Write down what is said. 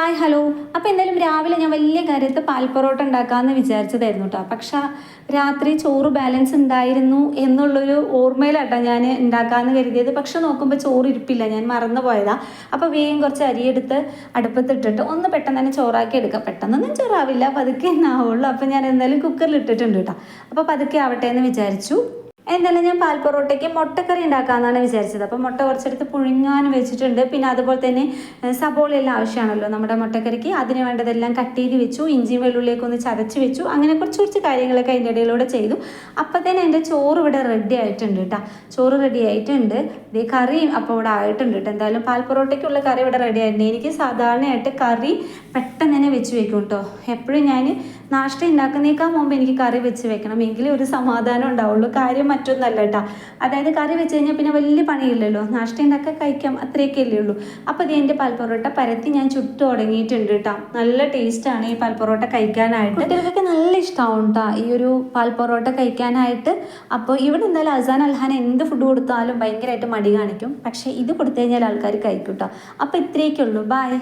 Hi hello. അപ്പോൾ എന്തായാലും രാവിലെ ഞാൻ വലിയ കാര്യത്തിൽ പാൽ പൊറോട്ട ഉണ്ടാക്കാമെന്ന് വിചാരിച്ചതായിരുന്നു കേട്ടോ. പക്ഷേ രാത്രി ചോറ് ബാലൻസ് ഉണ്ടായിരുന്നു എന്നുള്ളൊരു ഓർമ്മയിലാട്ടോ ഞാൻ ഉണ്ടാക്കാമെന്ന് കരുതിയത്. പക്ഷെ നോക്കുമ്പോൾ ചോറ് ഇരിപ്പില്ല, ഞാൻ മറന്നു പോയതാണ്. അപ്പോൾ വേഗം കുറച്ച് അരിയെടുത്ത് അടുപ്പത്തിട്ടിട്ട് ഒന്ന് പെട്ടെന്ന് തന്നെ ചോറാക്കി എടുക്കാം. പെട്ടെന്നൊന്നും ചോറാവില്ല, പതുക്കെ എന്നാവുള്ളൂ. അപ്പോൾ ഞാൻ എന്തായാലും കുക്കറിൽ ഇട്ടിട്ടുണ്ട് കേട്ടോ. അപ്പോൾ പതുക്കെ ആവട്ടെ എന്ന് വിചാരിച്ചു. എന്തായാലും ഞാൻ പാൽ പൊറോട്ടയ്ക്ക് മുട്ടക്കറി ഉണ്ടാക്കാമെന്നാണ് വിചാരിച്ചത്. അപ്പോൾ മുട്ട കുറച്ചെടുത്ത് പുഴുങ്ങാൻ വെച്ചിട്ടുണ്ട്. പിന്നെ അതുപോലെ തന്നെ സബോളയെല്ലാം ആവശ്യമാണല്ലോ നമ്മുടെ മുട്ടക്കറിക്ക്. അതിന് വേണ്ടതെല്ലാം കട്ട് ചെയ്ത് വെച്ചു. ഇഞ്ചിയും വെള്ളുള്ളിയൊക്കെ ഒന്ന് ചതച്ച് വെച്ചു. അങ്ങനെ കുറച്ച് കാര്യങ്ങളൊക്കെ അതിൻ്റെ ഇടയിലൂടെ ചെയ്തു. അപ്പോൾ തന്നെ എൻ്റെ ചോറ് ഇവിടെ റെഡി ആയിട്ടുണ്ട് കേട്ടോ. ചോറ് റെഡി ആയിട്ടുണ്ട്. ഇതേ കറിയും അപ്പോൾ ഇവിടെ ആയിട്ടുണ്ട് കേട്ടോ. എന്തായാലും പാൽ പൊറോട്ടയ്ക്കുള്ള കറി ഇവിടെ റെഡി ആയിട്ടുണ്ട്. എനിക്ക് സാധാരണയായിട്ട് കറി പെട്ടെന്ന് തന്നെ വെച്ച് വെക്കും കേട്ടോ. എപ്പോഴും ഞാൻ നാഷ്ട ഉണ്ടാക്കുന്നേക്കാൾ മുമ്പ് എനിക്ക് കറി വെച്ച് വെക്കണം, എങ്കിലേ ഒരു സമാധാനം ഉണ്ടാവുള്ളൂ. കാര്യം മറ്റൊന്നല്ല കേട്ടോ. അതായത് കറി വെച്ച് കഴിഞ്ഞാൽ പിന്നെ വലിയ പണിയില്ലല്ലോ, നാഷ്ട ഉണ്ടാക്കാൻ കഴിക്കാം, അത്രയൊക്കെ അല്ലേ ഉള്ളൂ. അപ്പോൾ ഇത് എൻ്റെ പാൽ പൊറോട്ട പരത്തി ഞാൻ ചുട്ടു തുടങ്ങിയിട്ടുണ്ട് കേട്ടോ. നല്ല ടേസ്റ്റാണ് ഈ പാൽ പൊറോട്ട കഴിക്കാനായിട്ട്. കുട്ടികൾക്കൊക്കെ നല്ല ഇഷ്ടമാവും കേട്ടോ ഈ ഒരു പാൽ പൊറോട്ട കഴിക്കാനായിട്ട്. അപ്പോൾ ഇവിടെ എന്തായാലും അസാൻ അൽഹാൻ എന്ത് ഫുഡ് കൊടുത്താലും ഭയങ്കരമായിട്ട് മടി കാണിക്കും. പക്ഷേ ഇത് കൊടുത്തു കഴിഞ്ഞാൽ ആൾക്കാർ കഴിക്കും കേട്ടോ. അപ്പോൾ ഇത്രയൊക്കെ ഉള്ളൂ. ബൈ.